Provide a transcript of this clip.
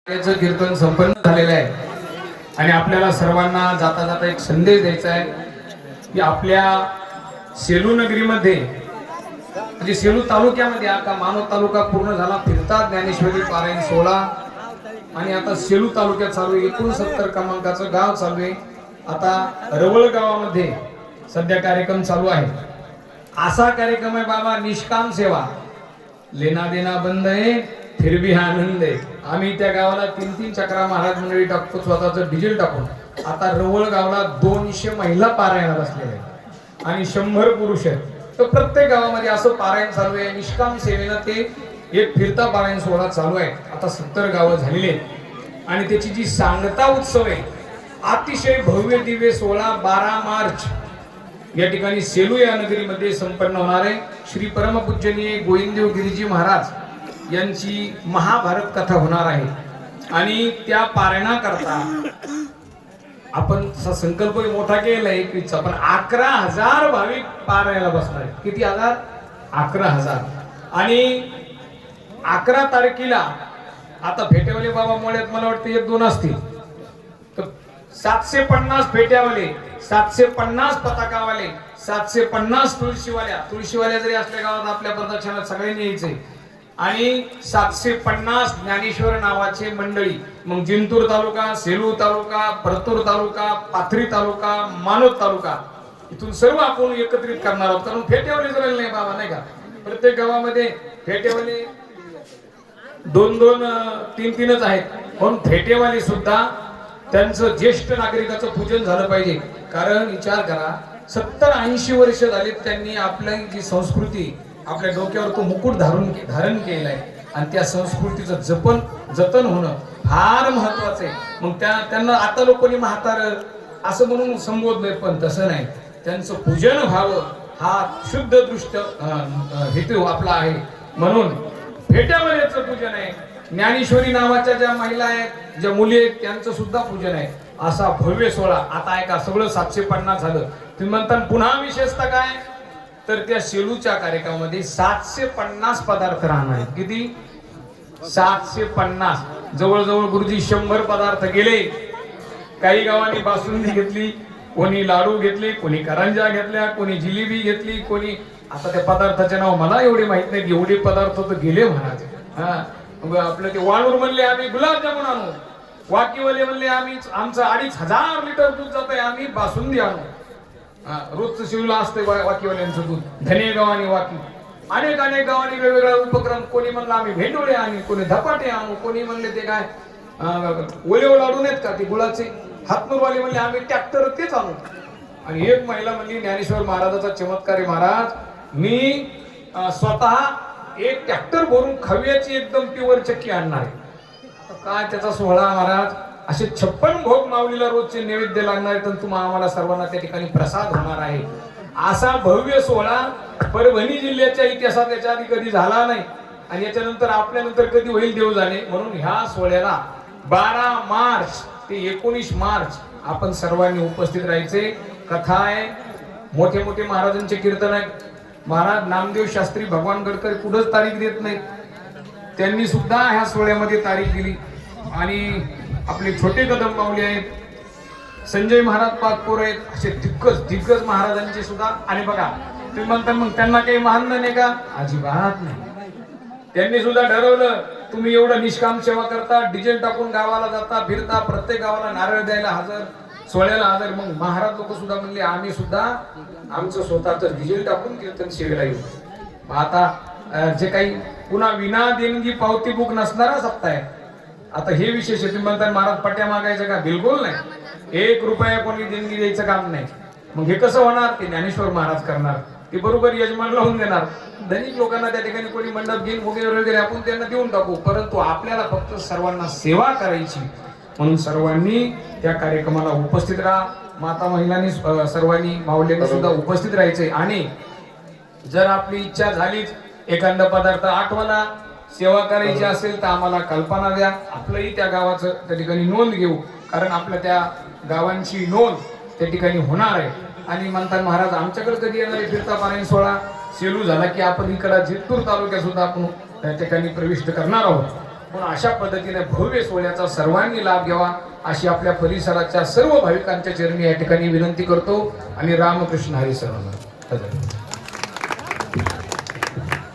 याचं कीर्तन संपन्न झालेलं आहे आणि आपल्याला सर्वांना जाता जाता एक संदेश द्यायचा आहे की आपल्या सेलू नगरीमध्ये म्हणजे सेलू तालुक्यामध्ये आता मानव तालुका पूर्ण झाला, फिरता ज्ञानेश्वरी पारायण 16 आणि आता सेलू तालुक्यात चालू आहे 69 क्रमांकाचं गाव चालू आहे. आता रवळ गावामध्ये सध्या कार्यक्रम चालू आहे. असा कार्यक्रम आहे बाबा, निष्काम सेवा, लेना देना बंद आहे, फिर भी आनंद आहे. आम्ही त्या गावाला 3-3 चक्रा महाराज मंडळी टाकतो, स्वतःचं डिझेल टाकून. आता रवळ गावाला 200 महिला पारायणात असलेल्या आहेत आणि 100 पुरुष आहेत. तर प्रत्येक गावामध्ये असं पारायण चालू आहे. निष्काम सेवेनं ते एक फिरता पारायण 16 चालू आहे. आता 70 गावं झालेली आहेत आणि त्याची जी सांगता उत्सव आहे अतिशय भव्य दिव्य 16-12 मार्च या ठिकाणी सेलू या नगरीमध्ये संपन्न होणार आहे. श्री परमपूजनीय गोविंददेव गिरीजी महाराज यांची महाभारत कथा होणार आहे आणि त्या पारायणाकरता आपण संकल्प मोठा केलाय की आपण 11,000 भाविक पारायणाला बसणार आहेत. किती हजार? 11,000. आणि 11 तारखेला आता फेटेवाले बाबा मुळ्यात मला वाटतं 1-2 असतील, तर 750 फेट्यावाले, 750 पताकावाले, 750 तुळशीवाल्या जरी असल्या गावात आपल्या प्रदर्शनात सगळ्यांनी यायचंय आणि 750 ज्ञानेश्वर नावाचे मंडळी. मग जिंतूर तालुका, सेलू तालुका, परतूर तालुका, पाथरी तालुका, मानोद तालुका इथून सर्व आपण एकत्रित करणार आहोत. कारण फेट्यावाले जर नाही बाबा, नाही का, प्रत्येक गावामध्ये फेट्यावाले 2-2, 3-3च आहेत. पण फेटेवाले सुद्धा त्यांचं ज्येष्ठ नागरिकाचं पूजन झालं पाहिजे. कारण विचार करा, 70-80 वर्ष झाली त्यांनी आपली जी संस्कृती, आपल्या डोक्यावर तो मुकुट धारण केलाय आणि त्या संस्कृतीचं जतन होणं फार महत्वाचं आहे. मग त्यांना आता लोकांनी म्हातार असं म्हणून संबोधलंय, पण तसं नाही. त्यांचं पूजन व्हावं हा शुद्ध दृष्ट हेतू आपला आहे. म्हणून फेट्यावाल्याचं पूजन आहे. ज्ञानेश्वरी नावाच्या ज्या महिला आहेत, ज्या मुली आहेत, त्यांचं सुद्धा पूजन आहे. असा भव्य 16. आता ऐका, सगळं 750 झालं. तुम्ही म्हणता पुन्हा विशेषता काय, तर त्या सेलूच्या कार्यक्रमामध्ये 750 पदार्थ राहणार आहेत. किती? 750. जवळजवळ गुरुजी 100 पदार्थ गेले. काही गावांनी बासुंदी घेतली, कोणी लाडू घेतले, कोणी करंजा घेतल्या, कोणी जिलेबी घेतली, कोणी. आता त्या पदार्थाचे नाव मला एवढे माहित नाही, एवढे पदार्थ तर गेले महाराज. आपलं ते वाळूर म्हणले आम्ही गुलाबजामुन आणू, वाकीवाले म्हणले आम्ही आमचं 2,500 लिटर दूध जात आहे, आम्ही बासुंदी आणू. रोजचं शिवला असतंय वाकीवाल्यांचं दूध. धनेगाव आणि वाकी अनेक गावांनी वेगवेगळा उपक्रम. कोणी म्हणलं आम्ही भेंडोळे आणू, कोणी धपाटे आणू, कोणी म्हणले ते काय ओले लाडू नाहीत का ते गुळाचे, हातनूरवाले म्हणले आम्ही ट्रॅक्टर तेच आणू. आणि एक महिला म्हणली ज्ञानेश्वर महाराजाचा चमत्कार आहे महाराज, मी स्वतः एक ट्रॅक्टर भरून खव्याची एकदम प्युअर चक्की आणणार आहे. काय त्याचा सोहळा महाराज, असे 56 भोग माऊलीला रोजचे नैवेद्य लागणार आहेत. तुम्हाला आम्हाला सर्वांना त्या ठिकाणी प्रसाद होणार आहे. असा भव्य सोहळा परभणी जिल्ह्याच्या इतिहासात याच्या आधी कधी झाला नाही आणि याच्यानंतर आपल्यानंतर कधी होईल देव जाणे. म्हणून ह्या सोहळ्याला 12 मार्च ते 19 मार्च आपण सर्वांनी उपस्थित राहायचे. कथा आहे, मोठे मोठे महाराजांचे कीर्तन आहे. महाराज नामदेव शास्त्री भगवान गडकरी कुठंच तारीख देत नाहीत, त्यांनी सुद्धा ह्या सोहळ्यामध्ये तारीख दिली. आणि आपले छोटे कदम माऊली आहेत, संजय महाराज पाचपोर आहेत, असे दिग्गज महाराजांचे सुद्धा. आणि बघा तुम्ही म्हणता मग त्यांना काही मान नाही का? अजिबात नाही. त्यांनी सुद्धा ठरवलं, तुम्ही एवढं निष्काम सेवा करता, डिझेल टाकून गावाला जाता, फिरता, प्रत्येक गावाला नारळ द्यायला हजर, सोहळ्याला हजर. मग महाराज लोक सुद्धा म्हणले आम्ही सुद्धा आमचं स्वतःच डिझेल टाकून कीर्तन सेवेला येऊ. आता जे काही पुन्हा विना देणगी पावती बुक नसणारा सप्ताह आहे. आता हे विशेष आहे. तुम्ही म्हणता महाराज पट्ट्या मागायचं का? बिलकुल नाही. 1 रुपया कोणी देणगी द्यायचं काम नाही. मग हे कसं होणार? ते ज्ञानेश्वर महाराज करणार, ते बरोबर यजमान लावून देणार. धनिक लोकांना त्या ठिकाणी कोणी मंडप घेऊन वगैरे आपण त्यांना देऊन टाकू, परंतु आपल्याला फक्त सर्वांना सेवा करायची. म्हणून सर्वांनी त्या कार्यक्रमाला उपस्थित राहा. माता महिलांनी सर्वांनी माऊल्यांनी सुद्धा उपस्थित राहायचे. आणि जर आपली इच्छा झालीच एखादा पदार्थ आठवणा सेवा करायची असेल तर आम्हाला कल्पना द्या, आपलंही त्या गावाचं त्या ठिकाणी नोंद घेऊ. कारण आपल्या त्या गावांची नोंद त्या ठिकाणी होणार आहे. आणि म्हणतात महाराज आमच्याकडे कधी येणार आहे फिरता पारायण 16? सेलू झाला की आपण इकडं जिंतूर तालुक्यात सुद्धा आपण त्या ठिकाणी प्रविष्ट करणार आहोत. म्हणून अशा पद्धतीने भव्य सोहळ्याचा सर्वांनी लाभ घ्यावा अशी आपल्या परिसराच्या सर्व भाविकांच्या चरणी या ठिकाणी विनंती करतो आणि रामकृष्ण हरी सर्वांना.